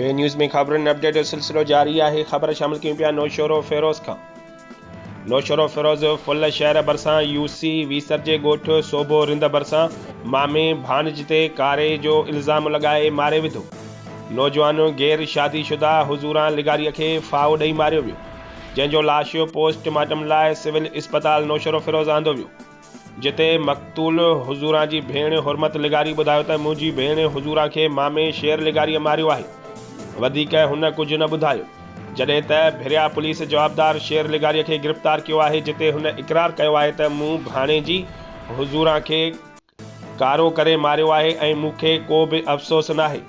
बे न्यूज़ में खबरुनि अपडेट जो सिलसिलो जारी है। ख़बर शामिल कयूं पिया नोशहरोफिरोज खां। नोशहरोफिरोज फुल शहर भरिसां यूसी वीसर जे ॻोठ सोभो रिंद भरिसां मामे भाणज ते कारे जो इल्ज़ाम लगाए मारे विधो। नौजवान गैर शादीशुदा हुज़ूरां लिगारीअ खे फाहो ॾेई मारियो वियो, जंहिंजो लाश पोस्टमार्टम लाइ सिविल अस्पताल नोशहरोफिरोज आंदो वियो, जिते मक़तूल हुज़ूरां जी भेण हुरमत लिगारी ॿुधायो त मुंहिंजी भेण हुज़ूरां खे मामे शेर लिगारीअ मारियो आहे। वधीक हुन कुझु न ॿुधायो, जॾहिं त भिरिया पुलिस जवाबदार शेर लिगारीअ खे गिरफ़्तार कियो आहे, जिते हुन इक़रार कयो आहे त मूं भाणे जी हुज़ूरां खे कारो करे मारियो आहे ऐं मूंखे को बि अफ़सोस न आहे।